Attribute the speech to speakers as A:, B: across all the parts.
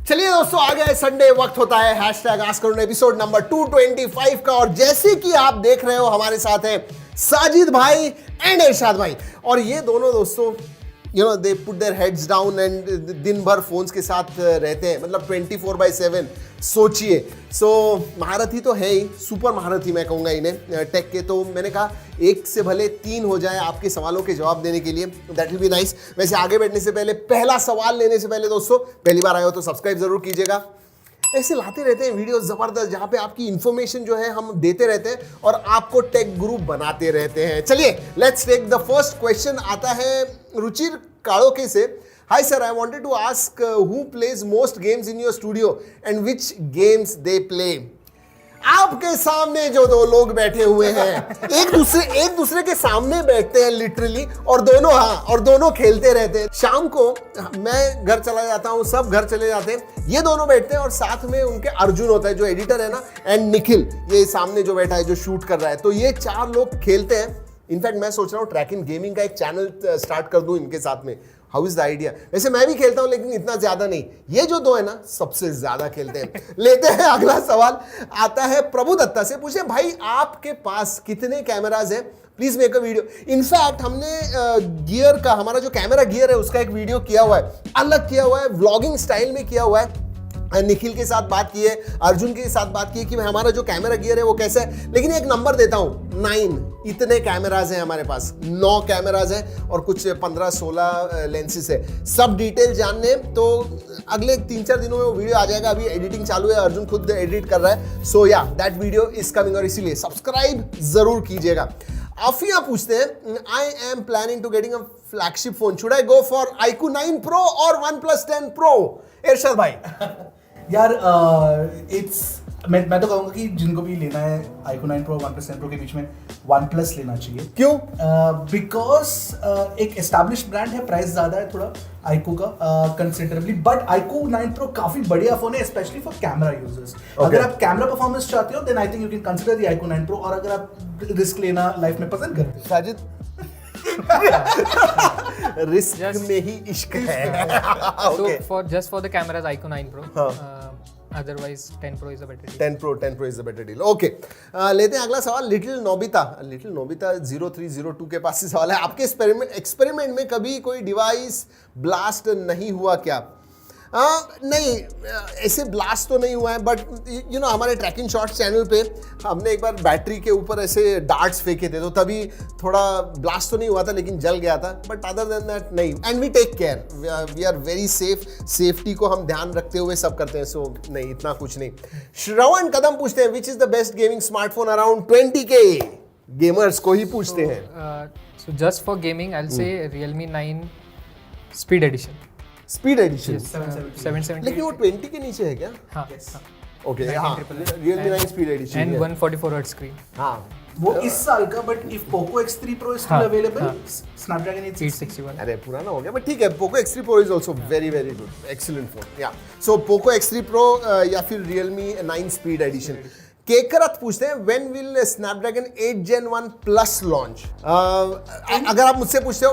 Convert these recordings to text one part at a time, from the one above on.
A: चलिए दोस्तों, आ गया संडे, वक्त होता है हैशटैग आस्क करुण एपिसोड नंबर 225 का। और जैसे कि आप देख रहे हो, हमारे साथ है साजिद भाई एंड इरशाद भाई। और ये दोनों दोस्तों they put their heads down and दिन भर फोन्स के साथ रहते हैं, मतलब 24/7। सोचिए, महारथी तो है ही, सुपर महारथी मैं कहूँगा इन्हें टेक के। तो मैंने कहा एक से भले 3 हो जाए आपके सवालों के जवाब देने के लिए, दैट विल बी नाइस। वैसे आगे बढ़ने से पहले, पहला सवाल लेने से पहले दोस्तों, पहली बार आए हो तो सब्सक्राइब जरूर कीजिएगा। ऐसे लाते रहते हैं वीडियो जबरदस्त, जहां पे आपकी इंफॉर्मेशन जो है हम देते रहते हैं और आपको टेक ग्रुप बनाते रहते हैं। चलिए let's take the first question. आता है रुचिर काड़ोके से। Hi sir, I wanted to ask who plays most games in your studio and which games they play. आपके सामने जो दो लोग बैठे हुए हैं, एक दूसरे के सामने बैठते हैं लिटरली, और दोनों खेलते रहते हैं। शाम को मैं घर चला जाता हूं, सब घर चले जाते हैं, ये दोनों बैठते हैं और साथ में उनके अर्जुन होता है जो एडिटर है ना, एंड निखिल ये सामने जो बैठा है जो शूट कर रहा है। तो ये 4 लोग खेलते हैं। इनफैक्ट मैं सोच रहा हूँ ट्रैक इन गेमिंग का एक चैनल स्टार्ट कर दूं इनके साथ में। How is the idea? वैसे मैं भी खेलता हूं लेकिन इतना ज्यादा नहीं, ये जो दो है ना सबसे ज्यादा खेलते हैं। लेते हैं अगला सवाल। आता है प्रभु दत्ता से। पूछे भाई आपके पास कितने कैमराज हैं, please make a video. In fact हमने गियर का, हमारा जो कैमरा गियर है उसका एक वीडियो किया हुआ है, अलग किया हुआ है, व्लॉगिंग स्टाइल में किया हुआ है। निखिल के साथ बात की है, अर्जुन के साथ बात की है कि हमारा जो कैमरा गियर है वो कैसा है। लेकिन एक नंबर देता हूं, 9 इतने कैमराज हैं हमारे पास, 9 कैमराज हैं और कुछ 15-16 लेंसेज है। सब डिटेल जानने तो अगले 3-4 दिनों में वो वीडियो आ जाएगा। अभी एडिटिंग चालू है, अर्जुन खुद एडिट कर रहा है। सो या दैट वीडियो इज कमिंग, और इसीलिए सब्सक्राइब जरूर कीजिएगा। आफिया पूछते हैं, I am planning to getting a flagship phone, should I go for iQOO 9 Pro और OnePlus 10 Pro? इरशाद भाई।
B: यार मैं तो कहूँगा कि जिनको भी लेना है iQOO 9 Pro OnePlus 10 Pro के बीच में OnePlus लेना चाहिए।
A: क्यों?
B: बिकॉज एक एस्टैब्लिश्ड ब्रांड है, प्राइस ज़्यादा है थोड़ा iQOO का कंसिडरेबली, बट iQOO 9 Pro काफ़ी बढ़िया फ़ोन है, स्पेशली फॉर कैमरा यूजर्स। अगर आप कैमरा परफॉर्मेंस चाहते हो then I think you can consider the iQOO 9 Pro, और अगर आप रिस्क लेना लाइफ में पसंद करते हो।
A: साजिद रिस्क में ही इश्क है।
C: So just for the cameras, iQOO 9 Pro. Otherwise 10 Pro is a better deal.
A: 10 Pro is the better deal. Okay. लेते हैं अगला सवाल। लिटिल नोबिता 0302 के पास से सवाल है। आपके एक्सपेरिमेंट में कभी कोई डिवाइस ब्लास्ट नहीं हुआ क्या? नहीं, ऐसे ब्लास्ट तो नहीं हुआ है, बट हमारे ट्रैकिंग शॉट्स चैनल पे हमने एक बार बैटरी के ऊपर ऐसे डार्ट्स फेंके थे, तो तभी थोड़ा ब्लास्ट तो नहीं हुआ था, लेकिन जल गया था। बट अदर देन दैट नहीं। And we take care, we are very safe, safety को हम ध्यान रखते हुए सब करते हैं। सो नहीं, इतना कुछ नहीं। श्रवण कदम पूछते हैं, which is the best gaming smartphone around 20K? Gamers को ही पूछते हैं।
C: So just for gaming, I'll say Realme 9 Speed Edition.
A: Speed edition
C: 770.
A: लेकिन वो 20 के नीचे है क्या?
C: हाँ.
A: ओके, हाँ, Realme 9 speed edition
C: And 144 Hz screen.
A: हाँ,
B: वो इस साल का, but if Poco X3 Pro is still available, Snapdragon
C: 861.
A: अरे पुराना हो गया, बट ठीक है। Poco X3 Pro is also very very good, excellent phone. Yeah, so Poco X3 Pro या फिर Realme 9 स्पीड एडिशन। केकरत पूछते हैं, when will Snapdragon 8 Gen 1 Plus launch? अगर आप मुझसे पूछते हो,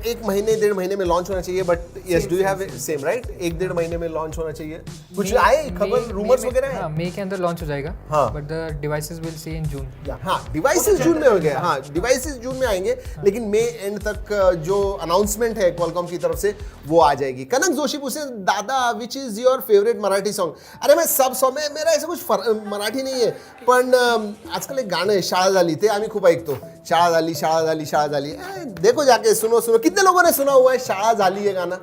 A: एक महीने 1.5 महीने में लॉन्च होना चाहिए, but yes, do you have same right? 1-1.5 महीने में लॉन्च होना चाहिए। कुछ आए खबर, रूमर्स वगैरह है?
C: हाँ, मई के अंदर लॉन्च हो जाएगा, but the devices will see in June.
A: हाँ, डिवाइसेस जून में हो गए। हाँ, डिवाइसेस जून में आएंगे, लेकिन मई एंड तक जो अनाउंसमेंट है क्वालकॉम की तरफ से वो आ जाएगी। कनक जोशी पूछते हैं, दादा which is your favourite Marathi song? अरे मैं सब सॉन्ग में, मेरा ऐसा कुछ मराठी नहीं है, पण आजकल एक गाणं आहे, शाळा झाली, ते आम्ही खूप ऐकतो। शाळा झाली, शाळा झाली, शाळा झाली। देखो जाके सुनो। कितने लोगों ने सुना हुआ है शाळा झाली ये गाना?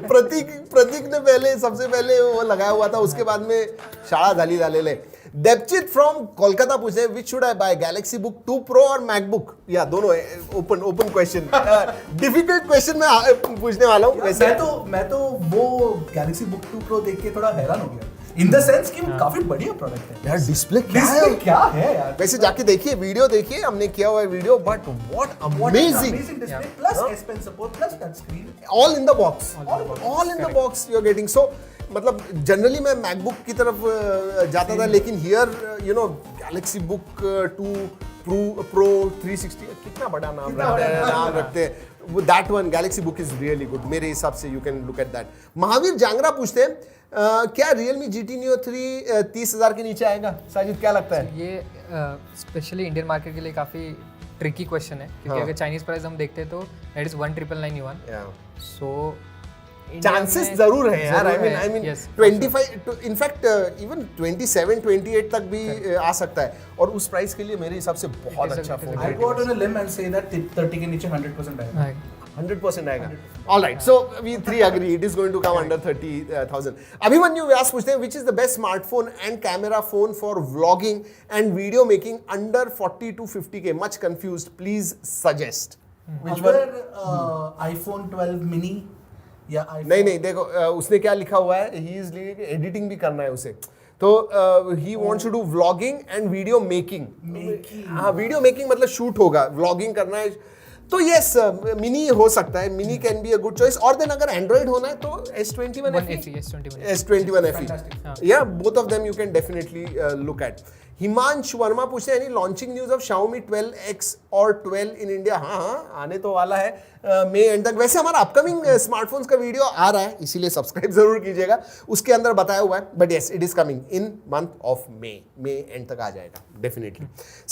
A: प्रतीक ने पहले, सबसे पहले वो लगाया हुआ था, उसके बाद में शाळा झाली झालेले। देवचित फ्रॉम कोलकाता पूछते हैं, which should I buy, Galaxy Book 2 Pro और मैकबुक? या दोनों है। ओपन क्वेश्चन, डिफिकल्ट क्वेश्चन मैं पूछने वाला हूँ। वैसे
B: मैं तो वो गैलेक्सी बुक 2 Pro देख के थोड़ा हैरान हो गया, इन द सेंस कि वो काफी बढ़िया प्रोडक्ट है
A: यार। डिस्प्ले
B: क्या है यार?
A: वैसे जाके देखिए, वीडियो देखिए, हमने किया हुआ है video, but what amazing
B: display, plus S Pen support, plus touch screen,
A: all in the box, all in the box you are getting. So मतलब जनरली मैं मैकबुक की तरफ जाता था, लेकिन हियर गैलेक्सी बुक 2 Pro 360, कितना बड़ा नाम रखते हैं। That one Galaxy book is really good मेरे हिसाब से. You can look at that. Mahavir Jangra पूछते हैं क्या Realme GT Neo 3 30,000 के नीचे आएगा? साजिद क्या लगता है?
C: ये स्पेशली इंडियन मार्केट के लिए काफ़ी ट्रिकी क्वेश्चन है क्योंकि अगर चाइनीज प्राइस हम देखते हैं तो that is 1,999 yuan. So
A: chances जरूर है यार. आई मीन 25 इनफैक्ट इवन 27 28 तक भी आ सकता है और उस प्राइस के लिए मेरे हिसाब से बहुत अच्छा फोन
B: I
A: है.
B: go out on a limb and say that 30 के नीचे 100% आएगा.
A: 100% आएगा. Alright, so we three agree it is going to come under 30,000. Abhimanyu व्यास पूछते हैं which is the best smartphone and camera phone for vlogging and video making under 40 to 50K? Much confused. Please suggest. Which one?
B: अगर iPhone 12 mini या iPhone
A: नहीं देखो उसने क्या लिखा हुआ है. He is एडिटिंग भी करना है उसे. तो he wants to do vlogging and video making. हाँ वीडियो मेकिंग मतलब शूट होगा. व्लॉगिंग करना है तो यस मिनी हो सकता है. Mini can be a good choice. और देन अगर एंड्रॉइड होना है तो S21 FE. S21 FE. या both of them you can definitely look at. Himansh Verma पूछते हैं any launching news of Xiaomi 12X और 12 इन इंडिया? हाँ आने तो वाला है मई एंड तक. वैसे हमारा अपकमिंग स्मार्टफोन्स का वीडियो आ रहा है इसीलिए सब्सक्राइब जरूर कीजिएगा. उसके अंदर बताया हुआ है but yes it is coming in month of May end तक आ जाएगा डेफिनेटली.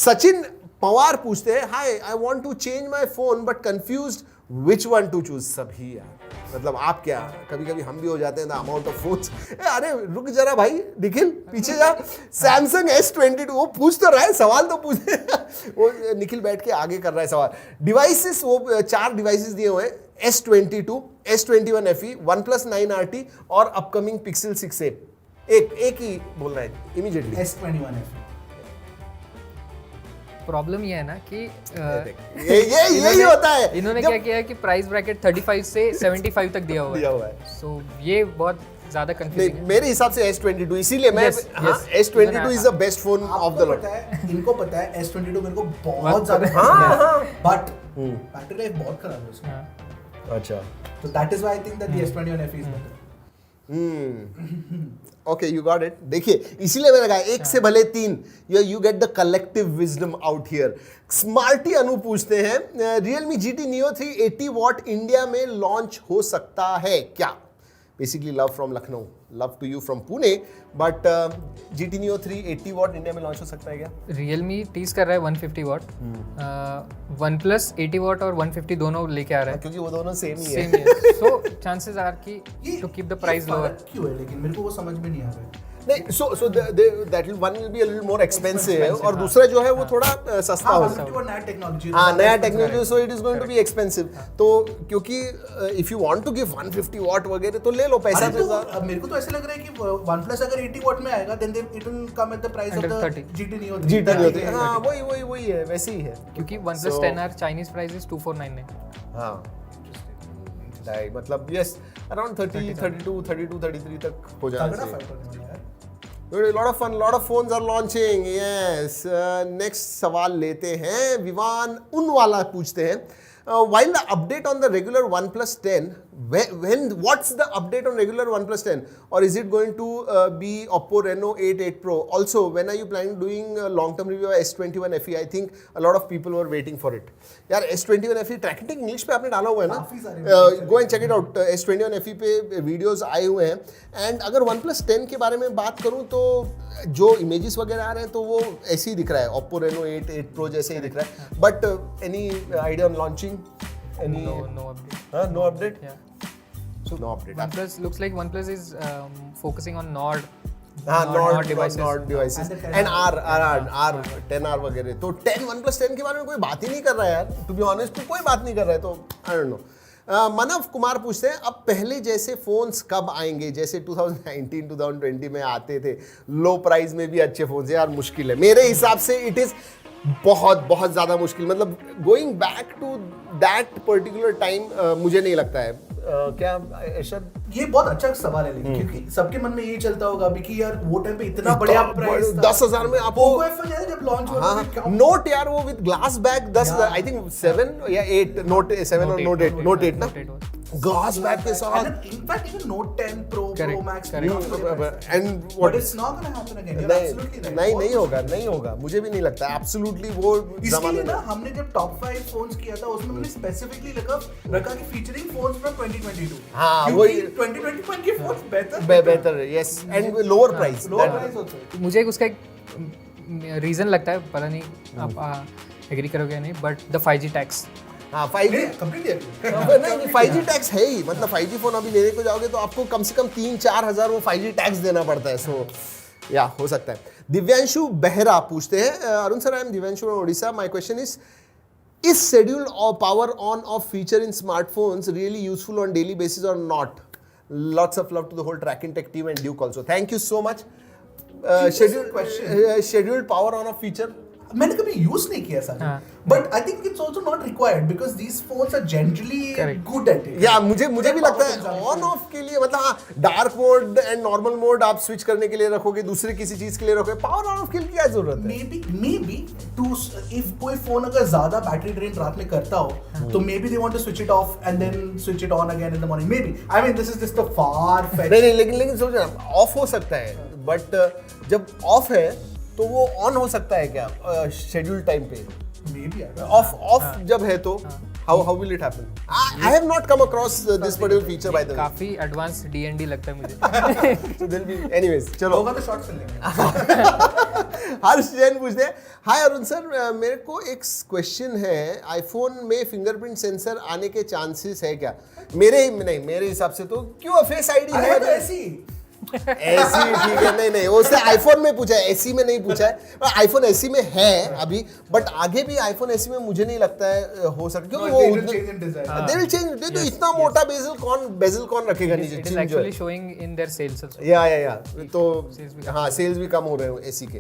A: सचिन पवार पूछते हैं hi I want to change my phone but confused which one to choose. सभी यार मतलब आप क्या कभी कभी हम भी हो जाते हैं ना अमाउंट ऑफ फोन्स. अरे रुक जरा भाई निखिल पीछे जा. सैमसंग S22 वो पूछ तो रहा है सवाल तो पूछे. वो निखिल बैठ के आगे कर रहा है सवाल. डिवाइसेस वो 4 डिवाइसेस दिए हुए हैं S22 S21 FE OnePlus 9 RT और अपकमिंग Pixel 6a. एक ही बोलना है इमीडिएटली.
B: S21 FE.
C: प्रॉब्लम ये है ना कि
A: यही होता है.
C: इन्होंने क्या किया है कि प्राइस ब्रैकेट 35 से 75 तक दिया हुआ है. सो ये बहुत ज्यादा कंफ्यूजिंग है.
A: मेरे हिसाब से S22 इसीलिए मैं S22 is the best phone of the lot.
B: इनको पता है S22 मेरे को बहुत ज्यादा बट बैटरी लाइफ बहुत खराब है उसका.
A: अच्छा
B: तो that is why I think that the S21 FE is better.
A: Okay you got it. देखिए इसीलिए मैंने कहा एक से भले 3. You get the collective wisdom out here. Smarty Anu पूछते हैं Realme GT Neo 3 80 watt India में लॉन्च हो सकता है क्या? Basically love from Lucknow. Love to you from Pune but GT Neo 3 80 watt India में लॉन्च हो सकता है क्या?
C: Realme टीज कर रहा है 150 वॉट. OnePlus 80 वॉट और 150 दोनों लेके आ रहा है
A: क्योंकि वो दोनों सेम ही है.
C: सो चांसेस आर कि to keep the price lower.
B: क्यों है लेकिन मेरे को वो समझ में नहीं आ रहा है.
A: नहीं so that one will be a little more expensive और दूसरा जो है वो थोड़ा सस्ता होगा.
B: नया टेक्नोलॉजी.
A: हाँ नया technology so it is going to be expensive. तो क्योंकि if you want to give 150 what वगैरह तो ले लो पैसा.
B: मेरे को तो ऐसे लग रहा है कि OnePlus अगर 80 वॉट में आएगा then it will come at the price of the GT Neo 3.
A: GT Neo 3 हाँ वही है वैसे ही है.
C: क्योंकि OnePlus 10R Chinese price is 2499.
A: हाँ मतलब यस अराउंड 30 32 32 33 तक हो जाना चाहिए. lot of phones are launching. Yes. Next सवाल लेते हैं. विवान उनवाला पूछते हैं while the update on the regular OnePlus 10 what's the update on regular OnePlus 10 or is it going to be Oppo Reno 8 Pro? Also when are you planning doing a long term review of S21 FE? I think a lot of people were waiting for it. यार S21 FE trekking English पे आपने डाला हुआ है ना. Go and check it out. S21 FE पे videos आए हुए हैं. एंड अगर OnePlus 10 के बारे में बात करूं तो जो इमेजेस वगैरह आ रहे हैं तो वो ऐसे ही दिख रहा है. Oppo Reno 8 Pro जैसे ही दिख रहा है. But any idea on launching?
C: No update.
A: No update? Yeah.
C: So
A: no update.
C: OnePlus looks like OnePlus is focusing on Nord.
A: Nord devices. And R 10R वगैरह. तो 10 OnePlus 10 के बारे में कोई बात ही नहीं कर रहा है यार. To be honest कोई बात नहीं कर रहा है तो I don't know. मनव कुमार पूछते हैं अब पहले जैसे फोन्स कब आएंगे जैसे 2019 2020 में आते थे. लो प्राइस में भी अच्छे फोन्स यार मुश्किल है मेरे हिसाब से. इट इज बहुत ज़्यादा मुश्किल. मतलब going back to that particular time मुझे नहीं लगता है. क्या इरशाद?
B: ये बहुत अच्छा सवाल है लेकिन क्योंकि सबके मन में यही चलता होगा अभी कि यार वो टाइम पे इतना बढ़िया प्राइस था
A: 10,000 में आपको
B: पोको F1 यार जब लॉन्च हुआ था क्या
A: नोट यार वो with glass bag 10,000 I think 7 या 8 नोट 7 और नोट 8 ना ग्लास बैग के साथ
B: in fact even note 10 Pro Max
A: and
B: what is not gonna happen again you're absolutely right
A: नहीं होगा मुझे भी नहीं लगता एब्सोल्युटली वो
B: इसके लिए ना हमने जब टॉप 5 फोन्स किया था उसमें हमने स्पेसिफिकली रखा कि फीचरिंग फोन्स फ्रॉम 2022
A: हाँ,
B: क्योंकि
A: वही
B: 2021 के फोन्स
A: बेहतर है यस एंड लोअर प्राइस
B: होते हैं
C: मुझे उसका एक रीजन लगता है, पता नहीं आप एग्री करोगे या नहीं, बट द 5G टैक्स।
A: हाँ 5G नहीं 5G टैक्स है ही, मतलब 5G फोन अभी लेने को जाओगे तो आपको कम से कम 3-4 हज़ार वो 5G टैक्स देना पड़ता है। सो या हो सकता है। दिव्यांशु बेहरा पूछते हैं, Arun sir, I am Divyanshu from Odisha, my question is schedule or power on off feature in smartphones really useful on daily basis or not? Lots of love to the whole Track and Tech team and Duke also. Thank you so much. Scheduled power on off feature.
B: मैंने कभी use नहीं किया sir, but I think it's also not required because these phones are generally good at it.
A: या मुझे भी लगता है on off के लिए, मतलब हाँ dark mode and normal mode आप स्विच करने के लिए रखोगे, दूसरे किसी चीज के लिए रखोगे, पावर ऑन ऑफ के लिए क्या जरूरत है?
B: मे बी टू इफ कोई फोन अगर ज्यादा बैटरी ड्रेन रात में करता हो तो maybe they want to switch it off and then switch it on again in the morning, maybe. I mean this is just a far fetch.
A: नहीं लेकिन सोचो ना, ऑफ हो सकता है, बट जब ऑफ है तो वो ऑन हो सकता है क्या शेड्यूल टाइम पे?
B: मे बी
A: ऑफ जब है तो how will it happen? I have not come across this particular feature by the way.
C: काफी एडवांस D&D लगता है मुझे।
A: So there'll be anyways, चलो
B: होगा तो शॉर्ट फिल्म लेंगे।
A: हर्ष जैन पूछते हैं, हाय अरुण सर, मेरे को एक क्वेश्चन है, आईफोन में फिंगरप्रिंट सेंसर आने के चांसेस है क्या? मेरे हिसाब से तो क्यों, फेस आईडी है
B: तो ऐसी
A: ठीक है, नहीं उसने आईफोन में पूछा है, एसी में नहीं पूछा है। आईफोन एसी में है अभी, बट आगे भी आईफोन एसी में मुझे नहीं लगता है हो सकता, क्योंकि वो they will change। तो इतना मोटा बेजल कौन रखेगा नीचे?
C: It is actually showing in their sales also.
A: या तो हाँ सेल्स भी कम हो रहे हो एसी के,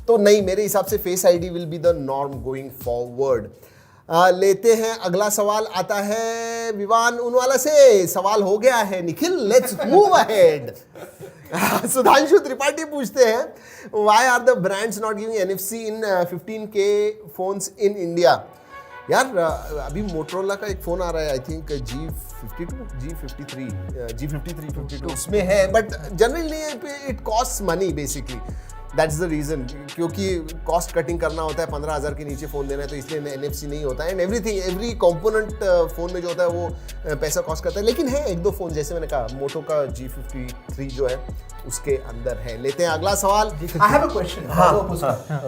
A: तो नहीं, मेरे हिसाब से face ID will be the norm going forward. लेते हैं अगला सवाल, आता है विवान उनवाला से। सवाल हो गया है Nikhil, let's move ahead. Sudhanshu Tripathi पूछते हैं, why are the brands not giving NFC in 15K phones in India? यार अभी मोटरोला का एक फोन आ रहा है, आई थिंक G53 उसमें है, but generally it cost money basically, that's the reason, क्योंकि कॉस्ट कटिंग करना होता है, 15,000 के नीचे फोन देना है, तो इसलिए NFC नहीं होता है। एंड एवरी कंपोनेंट फोन में जो होता है वो पैसा कॉस्ट करता है, लेकिन है एक दो फोन, जैसे मैंने कहा मोटो का G53 जो है उसके अंदर है। लेते हैं अगला सवाल।
B: I have a question.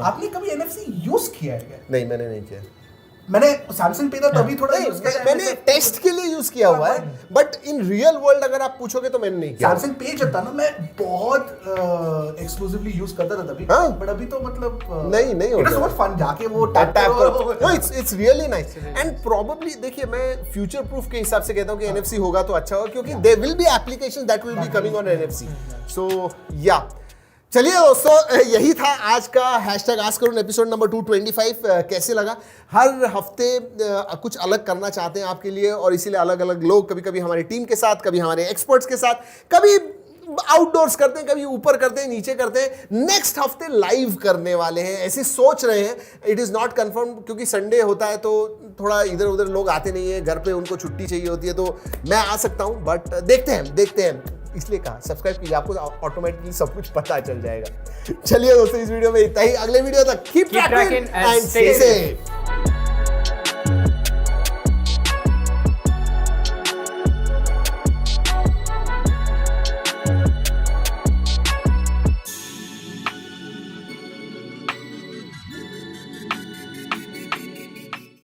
B: आपने कभी NFC यूज किया है क्या?
A: नहीं, मैंने नहीं किया।
B: मैंने सैमसंग पे था तभी थोड़ा यूज किया,
A: मैंने टेस्ट के लिए यूज किया हुआ है, बट इन रियल वर्ल्ड अगर आप पूछोगे तो मैंने नहीं किया।
B: सैमसंग पे जब था ना, मैं बहुत एक्सक्लूसिवली यूज करता था तभी, बट अभी तो मतलब
A: नहीं होता।
B: इट्स सो मच फन जाके वो टैप
A: करो। No, it's really nice and probably देखिए, मैं फ्यूचर प्रूफ के हिसाब से कहता हूं कि NFC होगा तो अच्छा होगा, क्योंकि there will be applications that will be coming on NFC। So या चलिए दोस्तों, यही था आज का hashtag ask Arun episode number 225। कैसे लगा? हर हफ्ते कुछ अलग करना चाहते हैं आपके लिए, और इसीलिए अलग अलग लोग, कभी कभी हमारी टीम के साथ, कभी हमारे एक्सपर्ट्स के साथ, कभी आउटडोर्स करते हैं, कभी ऊपर करते हैं, नीचे करते हैं। नेक्स्ट हफ्ते लाइव करने वाले हैं, ऐसे सोच रहे हैं। इट इज़ नॉट कंफर्म, क्योंकि संडे होता है तो थोड़ा इधर उधर लोग आते नहीं है, घर पे उनको छुट्टी चाहिए होती है, तो मैं आ सकता हूँ, बट देखते हैं। इसलिए कहा सब्सक्राइब कीजिए, आपको ऑटोमेटिकली सब कुछ पता चल जाएगा। चलिए दोस्तों, इस वीडियो में इतना ही। अगले वीडियो तक keep trekking and stay safe.